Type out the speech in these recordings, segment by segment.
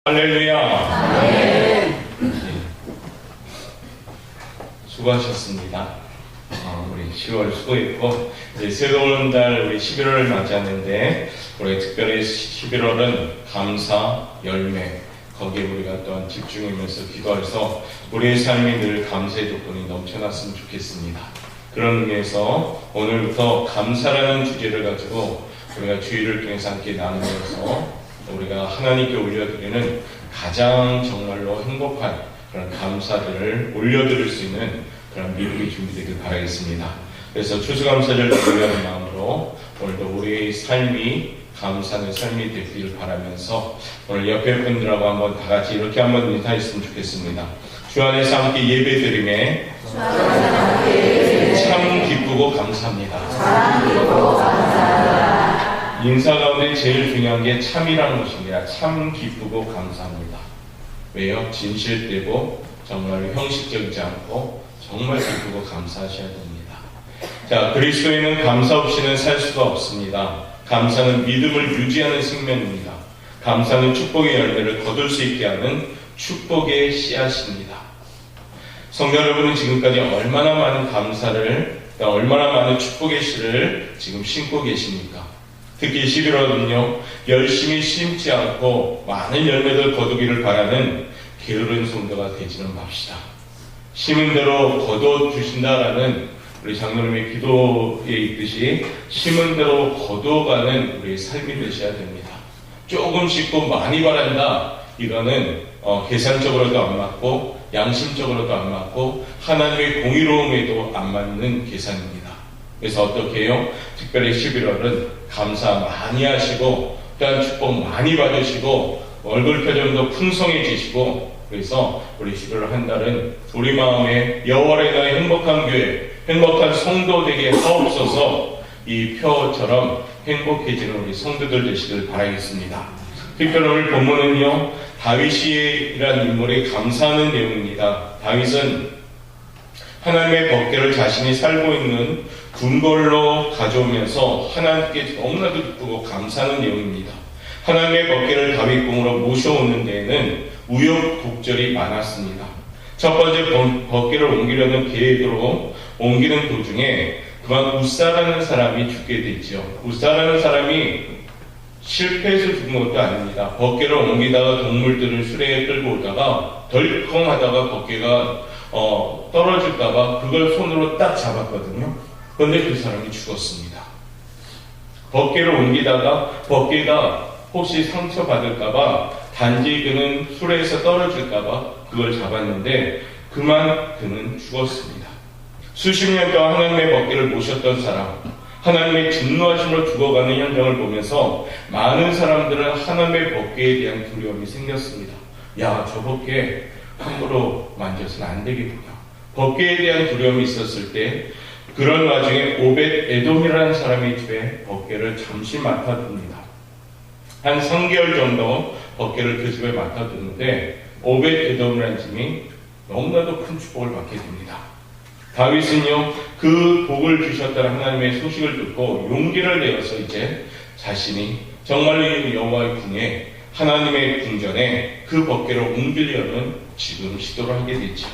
할렐루야. 네. 수고하셨습니다. 우리 10월 수고했고, 이제 새로운 달 우리 11월을 맞이하는데, 우리 특별히 11월은 감사, 열매, 거기에 우리가 또한 집중하면서 기도해서 우리의 삶이 늘 감사의 조건이 넘쳐났으면 좋겠습니다. 그런 의미에서 오늘부터 감사라는 주제를 가지고 우리가 주일을 통해서 함께 나누면서 우리가 하나님께 올려드리는 가장 정말로 행복한 그런 감사들을 올려드릴 수 있는 그런 미국이 준비되길 바라겠습니다. 그래서 추수감사를 드리는 마음으로 오늘도 우리의 삶이 감사하는 삶이 되기를 바라면서 오늘 옆에 분들하고 한번 다 같이 이렇게 한번 인사했으면 좋겠습니다. 주 안에서 함께 예배드림에 참 기쁘고 감사합니다. 인사 가운데 제일 중요한 게 참이라는 것입니다. 참 기쁘고 감사합니다. 왜요? 진실되고 정말 형식적이지 않고 정말 기쁘고 감사하셔야 됩니다. 자, 그리스도인은 감사 없이는 살 수가 없습니다. 감사는 믿음을 유지하는 생명입니다. 감사는 축복의 열매를 거둘 수 있게 하는 축복의 씨앗입니다. 성도 여러분은 지금까지 얼마나 많은 감사를, 얼마나 많은 축복의 씨를 지금 심고 계십니까? 특히 11월은요, 열심히 심지 않고 많은 열매를 거두기를 바라는 게으른 성도가 되지는 맙시다. 심은 대로 거둬주신다라는 우리 장로님의 기도에 있듯이 심은 대로 거둬가는 우리의 삶이 되셔야 됩니다. 조금 심고 많이 바란다, 이거는 계산적으로도 안 맞고 양심적으로도 안 맞고 하나님의 공의로움에도 안 맞는 계산입니다. 그래서 어떻게 해요? 특별히 11월은 감사 많이 하시고 또한 축복 많이 받으시고 얼굴 표정도 풍성해지시고, 그래서 우리 11월 한 달은 우리 마음에 여호와의 나의 행복한 교회, 행복한 성도 되게 하옵소서, 이 표처럼 행복해지는 우리 성도들 되시길 바라겠습니다. 특별히 오늘 본문은요, 다윗이라는 인물이 감사하는 내용입니다. 다윗은 하나님의 법궤를 자신이 살고 있는 궁궐로 가져오면서 하나님께 너무나도 기쁘고 감사하는 내용입니다. 하나님의 법궤를 다윗궁으로 모셔오는 데에는 우여곡절이 많았습니다. 첫 번째, 법궤를 옮기려는 계획으로 옮기는 도중에 그만 우사라는 사람이 죽게 됐죠. 우사라는 사람이 실패해서 죽은 것도 아닙니다. 법궤를 옮기다가 동물들을 수레에 끌고 오다가 덜컹하다가 법궤가 떨어질까봐 그걸 손으로 딱 잡았거든요. 그런데 그 사람이 죽었습니다. 법궤를 옮기다가 법궤가 혹시 상처받을까봐 단지 그는 수레에서 떨어질까봐 그걸 잡았는데 그만 그는 죽었습니다. 수십 년 동안 하나님의 법궤를 모셨던 사람, 하나님의 진노하심으로 죽어가는 현장을 보면서 많은 사람들은 하나님의 법궤에 대한 두려움이 생겼습니다. 야, 저 법궤 함부로 만져서는 안 되겠구나. 법궤에 대한 두려움이 있었을 때 그런 와중에 오벳 에돔이라는 사람의 집에 법궤를 잠시 맡아둡니다. 한 3개월 정도 법궤를 그 집에 맡아두는데 오벳 에돔이라는 집이 너무나도 큰 축복을 받게 됩니다. 다윗은요, 그 복을 주셨다는 하나님의 소식을 듣고 용기를 내어서 이제 자신이 정말로 여호와의 궁에, 하나님의 궁전에 그 법궤를 옮기려는 지금 시도를 하게 되죠.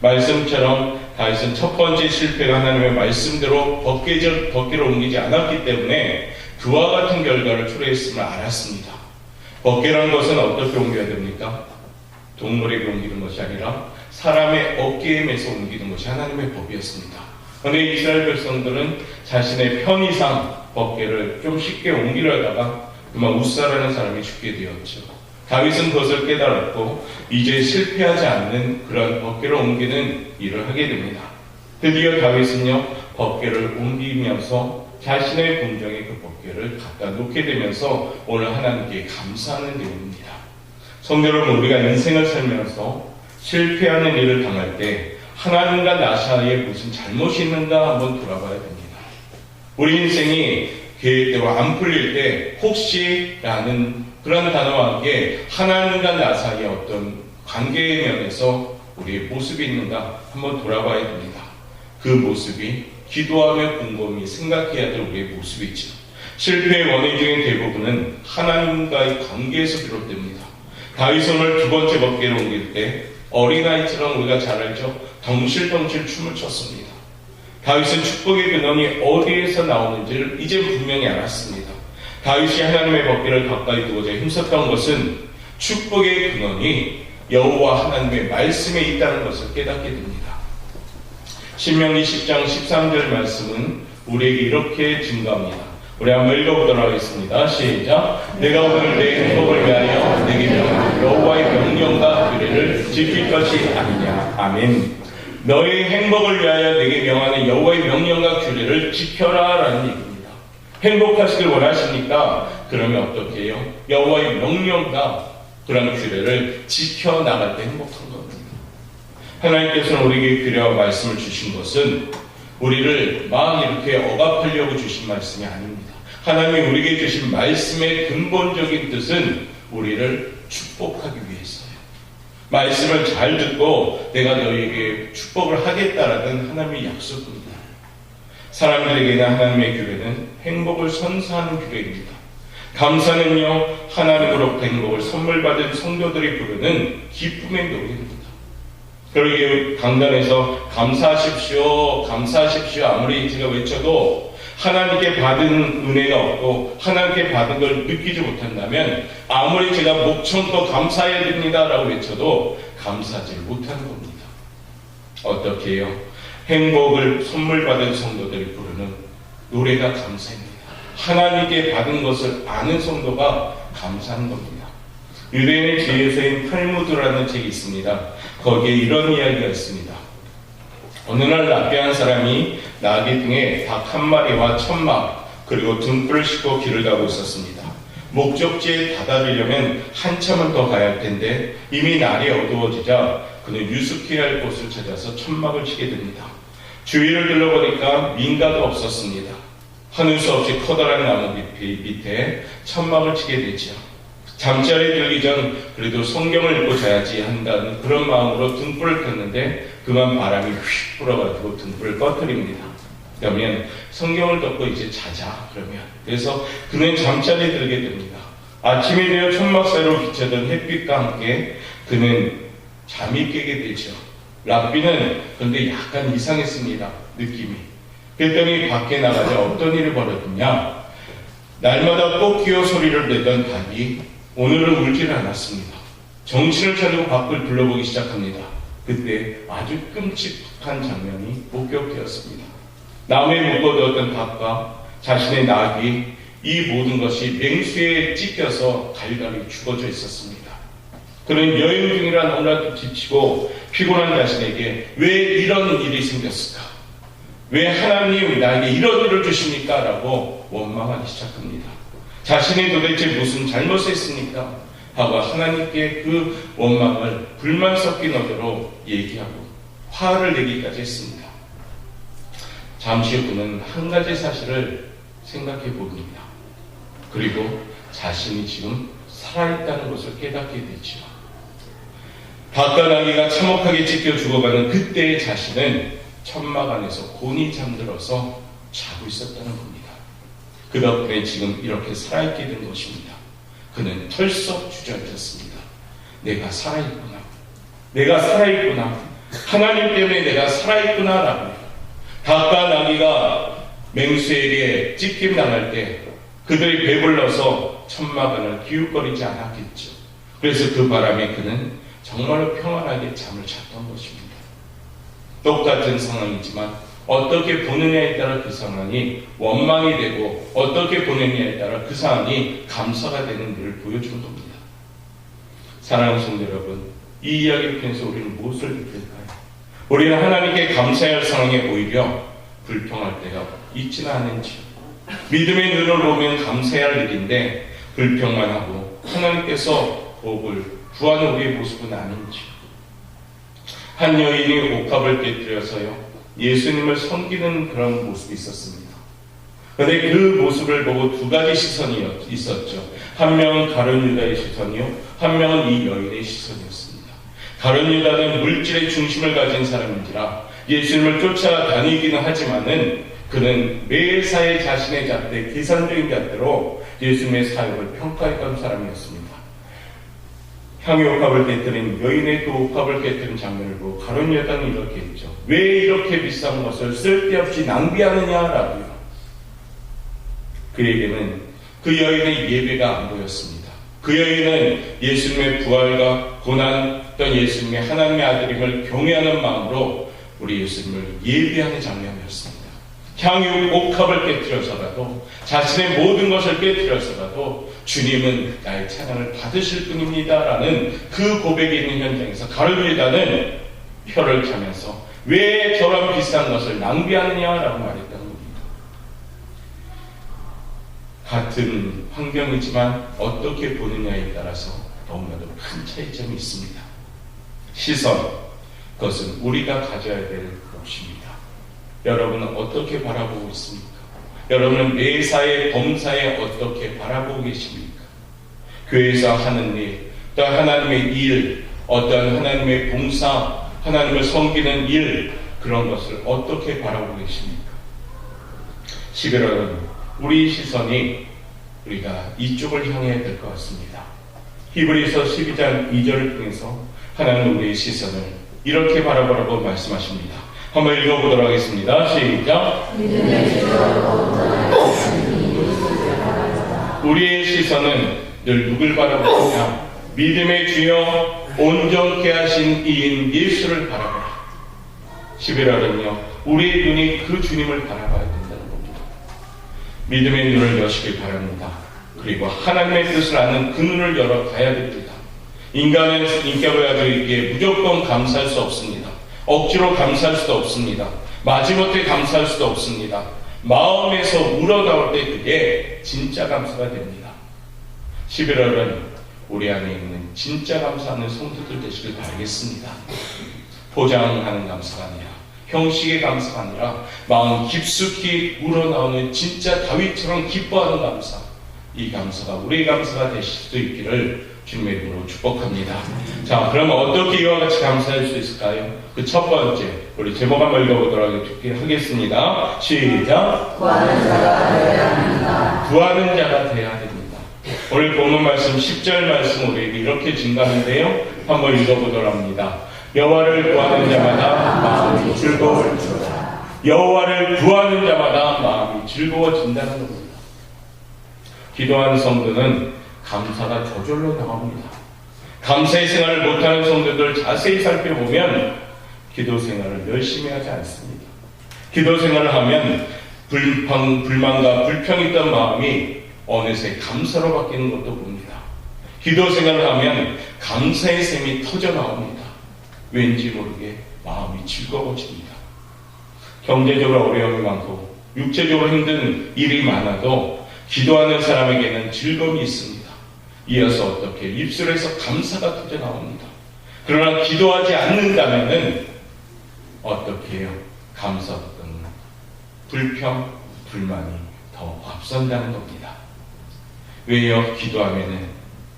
말씀처럼 다윗은 첫 번째 실패가 하나님의 말씀대로 법궤를 옮기지 않았기 때문에 그와 같은 결과를 초래했음을 알았습니다. 법궤라는 것은 어떻게 옮겨야 됩니까? 동물에게 옮기는 것이 아니라 사람의 어깨에 매서 옮기는 것이 하나님의 법이었습니다. 그런데 이스라엘 백성들은 자신의 편의상 법궤를 좀 쉽게 옮기려다가 그만 우사라는 사람이 죽게 되었죠. 다윗은 그것을 깨달았고 이제 실패하지 않는 그런 법궤를 옮기는 일을 하게 됩니다. 드디어 다윗은요, 법궤를 옮기면서 자신의 궁정에 그 법궤를 갖다 놓게 되면서 오늘 하나님께 감사하는 내용입니다. 성도 여러분, 우리가 인생을 살면서 실패하는 일을 당할 때 하나님과 나 사이에 무슨 잘못이 있는가 한번 돌아봐야 됩니다. 우리 인생이 계획대로 안 풀릴 때 혹시라는 그런 단어와 함께 하나님과 나 사이에 어떤 관계의 면에서 우리의 모습이 있는가 한번 돌아봐야 됩니다. 그 모습이 기도하며 곰곰이 생각해야 될 우리의 모습이죠. 실패의 원인 중에 대부분은 하나님과의 관계에서 비롯됩니다. 다윗은 오늘 두 번째 법궤를 옮길 때 어린아이처럼 우리가 잘 알죠. 덩실덩실 춤을 췄습니다. 다윗은 축복의 근원이 어디에서 나오는지를 이제 분명히 알았습니다. 다윗이 하나님의 법궤를 가까이 두고자 힘썼던 것은 축복의 근원이 여호와 하나님의 말씀에 있다는 것을 깨닫게 됩니다. 신명기 10장 13절 말씀은 우리에게 이렇게 증거합니다. 우리 한번 읽어보도록 하겠습니다. 시작. 내가 오늘 내 행복을 위하여 내게 명한 여호와의 명령과 규례를 지킬 것이 아니냐. 아멘. 너의 행복을 위하여 내게 명하는 여호와의 명령과 규례를 지켜라 라는 얘기입니다. 행복하시길 원하십니까? 그러면 어떻게 해요? 여호와의 명령과 그런 규례를 지켜나갈 때 행복한 겁니다. 하나님께서는 우리에게 규례와 말씀을 주신 것은 우리를 막 이렇게 억압하려고 주신 말씀이 아닙니다. 하나님이 우리에게 주신 말씀의 근본적인 뜻은 우리를 축복하기 위해서요. 말씀을 잘 듣고 내가 너희에게 축복을 하겠다라는 하나님의 약속입니다. 사람들에게는 하나님의 규례는 행복을 선사하는 규례입니다. 감사는요, 하나님으로부터 행복을 선물 받은 성도들이 부르는 기쁨의 노래입니다. 그러기에 강단에서 감사하십시오, 감사하십시오 아무리 제가 외쳐도 하나님께 받은 은혜가 없고 하나님께 받은 걸 느끼지 못한다면 아무리 제가 목청껏 감사해야 됩니다 라고 외쳐도 감사하지 못하는 겁니다. 어떻게 해요? 행복을 선물 받은 성도들이 부르는 노래가 감사입니다. 하나님께 받은 것을 아는 성도가 감사한 겁니다. 유대인의 지혜서인 탈무드라는 책이 있습니다. 거기에 이런 이야기가 있습니다. 어느 날 랍비한 사람이 나귀 등에 닭 한 마리와 천막 그리고 등불을 싣고 길을 가고 있었습니다. 목적지에 다다르려면 한참은 더 가야 할 텐데 이미 날이 어두워지자 그는 유숙해야 할 곳을 찾아서 천막을 치게 됩니다. 주위를 둘러보니까 민가도 없었습니다. 하늘 수 없이 커다란 나무 밑에 천막을 치게 되죠. 잠자리에 들기 전 그래도 성경을 읽고 자야지 한다는 그런 마음으로 등불을 켰는데 그만 바람이 휙 불어가지고 등불을 꺼뜨립니다. 그러면 성경을 덮고 이제 자자 그러면 그래서 그는 잠자리에 들게 됩니다. 아침이 되어 천막 사이로 비쳐던 햇빛과 함께 그는 잠이 깨게 되죠. 랍비는 그런데 약간 이상했습니다. 느낌이. 그랬더니 밖에 나가자 어떤 일이 벌어졌냐. 날마다 꽃기어 소리를 내던 닭이 오늘은 울지를 않았습니다. 정신을 차리고 밖을 둘러보기 시작합니다. 그때 아주 끔찍한 장면이 목격되었습니다. 나무에 묶어두었던 닭과 자신의 낙이 이 모든 것이 맹수에 찢겨서 갈갈이 죽어져 있었습니다. 그는 여행 중이라 너무나도 지치고 피곤한 자신에게 왜 이런 일이 생겼을까? 왜 하나님 나에게 이런 일을 주십니까? 라고 원망하기 시작합니다. 자신이 도대체 무슨 잘못을 했습니까? 하고 하나님께 그 원망을 불만 섞인 어조로 얘기하고 화를 내기까지 했습니다. 잠시 후 그는 한 가지 사실을 생각해 봅니다. 그리고 자신이 지금 살아있다는 것을 깨닫게 되죠. 닭과 나귀가 참혹하게 찢겨 죽어가는 그때의 자신은 천막 안에서 곤히 잠들어서 자고 있었다는 겁니다. 그 덕분에 지금 이렇게 살아있게 된 것입니다. 그는 털썩 주저앉았습니다. 내가 살아있구나. 내가 살아있구나. 하나님 때문에 내가 살아있구나 라고. 닭과 나귀가 맹수에게 찢김 당할 때 그들이 배불러서 천막 안을 기웃거리지 않았겠죠. 그래서 그 바람에 그는 정말로 평안하게 잠을 잤던 것입니다. 똑같은 상황이지만 어떻게 보느냐에 따라 그 상황이 원망이 되고 어떻게 보느냐에 따라 그 상황이 감사가 되는 일을 보여주는 겁니다. 사랑하는 성도 여러분, 이 이야기를 통해서 우리는 무엇을 느낄까요? 우리는 하나님께 감사할 상황에 오히려 불평할 때가 있지는 않은지 믿음의 눈으로 보면 감사해야 할 일인데 불평만 하고 하나님께서 복을 구하는 우리의 모습은 아닌지. 한 여인이 옥합을 깨뜨려서요 예수님을 섬기는 그런 모습이 있었습니다. 그런데 그 모습을 보고 두 가지 시선이 있었죠. 한 명은 가룟 유다의 시선이요, 한 명은 이 여인의 시선이었습니다. 가룟 유다는 물질의 중심을 가진 사람인지라 예수님을 쫓아다니기는 하지만은 그는 매사에 자신의 잣대, 계산적인 잣대로 예수님의 사역을 평가했던 사람이었습니다. 향유 옥합을 깨뜨린 여인의 그 옥합을 깨뜨린 장면을 보고 가룟 여당이 이렇게 했죠. 왜 이렇게 비싼 것을 쓸데없이 낭비하느냐라고요. 그에게는 그 여인의 예배가 안 보였습니다. 그 여인은 예수님의 부활과 고난 또 예수님의 하나님의 아들임을 경외하는 마음으로 우리 예수님을 예배하는 장면이었습니다. 향유 옥합을 깨뜨려서라도 자신의 모든 것을 깨뜨려서라도 주님은 나의 찬양을 받으실 분입니다 라는 그 고백이 있는 현장에서 가룟 유다는 혀를 차면서 왜 저런 비싼 것을 낭비하느냐라고 말했다는 겁니다. 같은 환경이지만 어떻게 보느냐에 따라서 너무나도 큰 차이점이 있습니다. 시선, 그것은 우리가 가져야 될 몫입니다. 여러분은 어떻게 바라보고 있습니까? 여러분은 매사에 범사에 어떻게 바라보고 계십니까? 교회에서 하는 일, 또 하나님의 일, 어떤 하나님의 봉사, 하나님을 섬기는 일, 그런 것을 어떻게 바라보고 계십니까? 11월은 우리 시선이 우리가 이쪽을 향해야 될 것 같습니다. 히브리서 12장 2절을 통해서 하나님은 우리의 시선을 이렇게 바라보라고 말씀하십니다. 한번 읽어보도록 하겠습니다. 시작. 우리의 시선은 늘 누굴 바라보느냐? 믿음의 주여 온전케 하신 이인 예수를 바라보라. 11월은요 우리의 눈이 그 주님을 바라봐야 된다는 겁니다. 믿음의 눈을 여시길 바랍니다. 그리고 하나님의 뜻을 아는 그 눈을 열어가야 됩니다. 인간은 인격을 가지고 있기에 무조건 감사할 수 없습니다. 억지로 감사할 수도 없습니다. 마지못해 감사할 수도 없습니다. 마음에서 우러나올 때 그게 진짜 감사가 됩니다. 11월은 우리 안에 있는 진짜 감사하는 성도들 되시길 바라겠습니다. 포장하는 감사가 아니라 형식의 감사가 아니라 마음 깊숙이 우러나오는 진짜 다윗처럼 기뻐하는 감사, 이 감사가 우리의 감사가 되실 수 있기를 주님의 이름으로 축복합니다. 자, 그러면 어떻게 이와 같이 감사할 수 있을까요? 그 첫 번째, 우리 제목 한번 읽어보도록 하겠습니다. 시작. 구하는 자가 되어야 합니다. 구하는 자가 되어야 됩니다. 오늘 본문 말씀 10절 말씀 우리에게 이렇게 증가하는데요. 한번 읽어보도록 합니다. 여호와를 구하는 자마다 마음이 즐거워지리라. 여호와를 구하는 자마다 마음이 즐거워진다는 겁니다. 기도하는 성도는 감사가 저절로 나옵니다. 감사의 생활을 못하는 성도들 자세히 살펴보면 기도 생활을 열심히 하지 않습니다. 기도 생활을 하면 불만과 불평이 있던 마음이 어느새 감사로 바뀌는 것도 봅니다. 기도 생활을 하면 감사의 샘이 터져 나옵니다. 왠지 모르게 마음이 즐거워집니다. 경제적으로 어려움이 많고 육체적으로 힘든 일이 많아도 기도하는 사람에게는 즐거움이 있습니다. 이어서 어떻게 입술에서 감사가 터져 나옵니다. 그러나 기도하지 않는다면은 어떻게 해요? 감사보다는 불평, 불만이 더 앞선다는 겁니다. 왜요? 기도하면은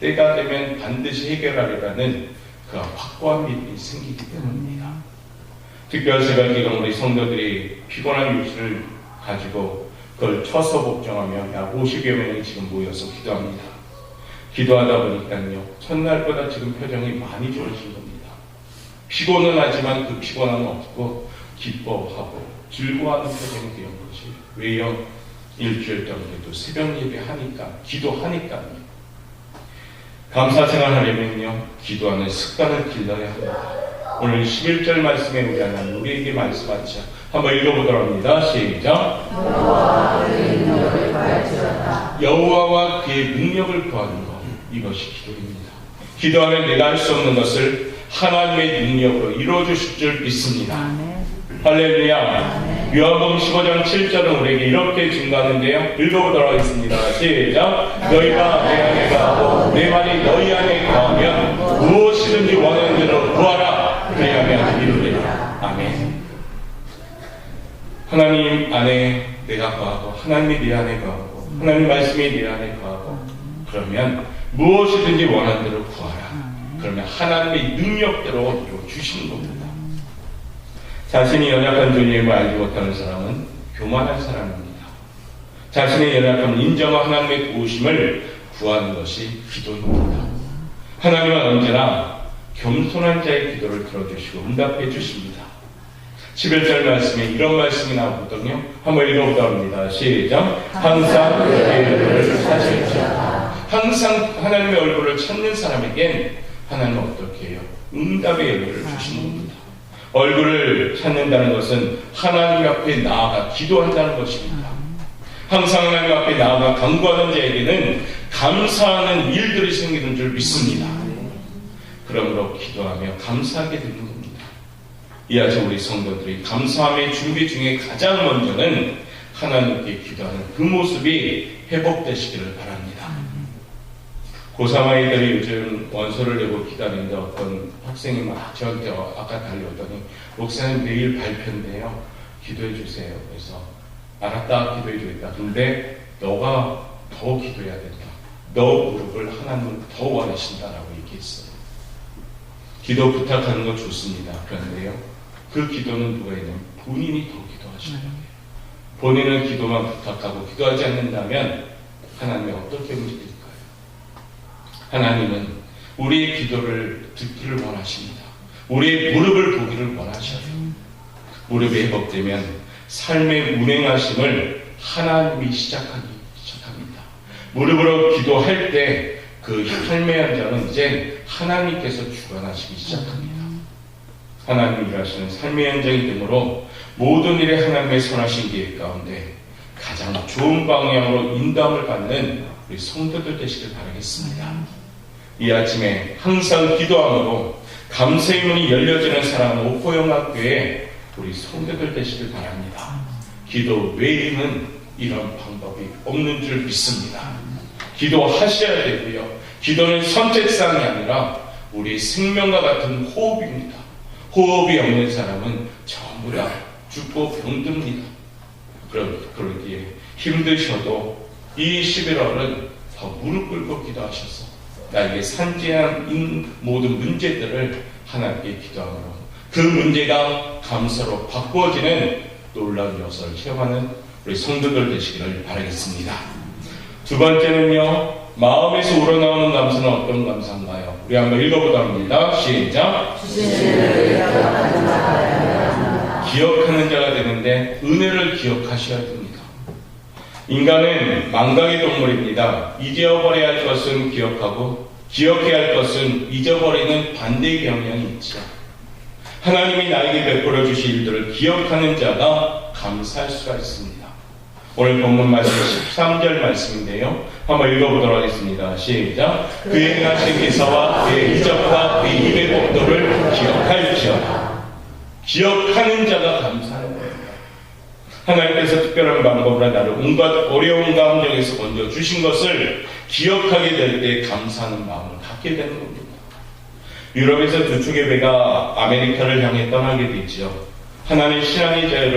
때가 되면 반드시 해결하리라는 그 확고한 믿음이 생기기 때문입니다. 특별 새벽 기도 우리 성도들이 피곤한 육신을 가지고 그걸 쳐서 복종하며 약 50여 명이 지금 모여서 기도합니다. 기도하다 보니까요, 첫날보다 지금 표정이 많이 좋아진 겁니다. 피곤은 하지만 그 피곤함은 없고 기뻐하고 즐거워하는 표정이 되는 것이 왜요? 일주일 동안에도 새벽 예배 하니까, 기도하니까요. 감사 생활하려면요, 기도하는 습관을 길러야 합니다. 오늘 11절 말씀에 우리 하나님 우리에게 말씀하시죠. 한번 읽어보도록 합니다. 시작. 여호와와 그의 능력을 구하는 것, 이것이 기도입니다. 기도하면 내가 할 수 없는 것을 하나님의 능력으로 이루어주실 줄 믿습니다. 할렐루야. 요한복음 15장 7절은 우리에게 이렇게 증가하는데요. 읽어보도록 하겠습니다. 시작. 너희가 내 안에 거하고 내 말이 너희 안에 거하면 무엇이든지 원하는 대로 구하라. 그리하면 이루리라. 아멘. 하나님 안에 내가 거하고 하나님이 내 안에 거하고 하나님 말씀이 내 안에 거하고 그러면 무엇이든지 원하는 대로 구하라. 그러면 하나님의 능력대로 이루어주시는 겁니다. 자신이 연약한 존재임을 알지 못하는 사람은 교만한 사람입니다. 자신의 연약함을 인정하고 하나님의 도우심을 구하는 것이 기도입니다. 하나님은 언제나 겸손한 자의 기도를 들어주시고 응답해 주십니다. 11절 말씀에 이런 말씀이 나오거든요. 한번 읽어보다 합니다. 시작. 항상 그의 얼굴을 찾으시자. 항상 하나님의 얼굴을 찾는 사람에겐 하나님은 어떻게 해요? 응답의 얼굴을 주시는 겁니다. 얼굴을 찾는다는 것은 하나님 앞에 나아가 기도한다는 것입니다. 항상 하나님 앞에 나아가 간구하는 자에게는 감사하는 일들이 생기는 줄 믿습니다. 그러므로 기도하며 감사하게 되는 겁니다. 이아서 우리 성도들이 감사함의 준비 중에 가장 먼저는 하나님께 기도하는 그 모습이 회복되시기를 바랍니다. 고3 아이들이 요즘 원서를 내고 기다리는데 어떤 학생이 막 저한테 아까 달려오더니 목사님 내일 발표인데요. 기도해 주세요. 그래서 알았다, 기도해 주겠다. 근데 너가 더 기도해야 된다. 너 무릎을 하나님은 더 원하신다라고 얘기했어요. 기도 부탁하는 거 좋습니다. 그런데요, 그 기도는 누가 있냐면 본인이 더 기도하셔야 돼요. 본인은 기도만 부탁하고 기도하지 않는다면 하나님이 어떻게 움직일까요? 하나님은 우리의 기도를 듣기를 원하십니다. 우리의 무릎을 보기를 원하셔요. 무릎이 회복되면 삶의 운행하심을 하나님이 시작합니다. 무릎으로 기도할 때 그 삶의 현장은 이제 하나님께서 주관하시기 시작합니다. 하나님이 일하시는 삶의 현장이 되므로 모든 일에 하나님의 선하신 계획 가운데 가장 좋은 방향으로 인도함을 받는 우리 성도들 되시길 바라겠습니다. 이 아침에 항상 기도함으로 감사의 문이 열려지는 사랑하는 오포영학교에 우리 성도들 되시길 바랍니다. 기도 외에는 이런 방법이 없는 줄 믿습니다. 기도하셔야 되고요. 기도는 선택사항이 아니라 우리 생명과 같은 호흡입니다. 호흡이 없는 사람은 전부 다 죽고 병듭니다. 그러기에 힘드셔도 이 11월은 더 무릎 꿇고 기도하셔서 나에게 산재한 모든 문제들을 하나님께 기도함으로 그 문제가 감사로 바꾸어지는 놀라운 역사를 체험하는 우리 성도들 되시기를 바라겠습니다. 두 번째는요, 마음에서 우러나오는 감사는 어떤 감사인가요? 우리 한번 읽어보다 합니다. 시작. 기억하는 자가 되는데 은혜를 기억하셔야 됩니다. 인간은 망각의 동물입니다. 잊어버려야 할 것은 기억하고 기억해야 할 것은 잊어버리는 반대의 경향이 있죠. 하나님이 나에게 베풀어 주신 일들을 기억하는 자가 감사할 수가 있습니다. 오늘 본문 말씀 13절 말씀인데요. 한번 읽어보도록 하겠습니다. 시작. 그의 행하신 기사와 그의 이적과 그의 입의 법도를 기억할지어다. 기억하는 자가 감사하는 거예요. 하나님께서 특별한 방법으로 나를 온갖 어려운 감정에서 건져 주신 것을 기억하게 될 때 감사하는 마음을 갖게 되는 겁니다. 유럽에서 두 척의 배가 아메리카를 향해 떠나게 되죠. 하나는 신앙의 자유를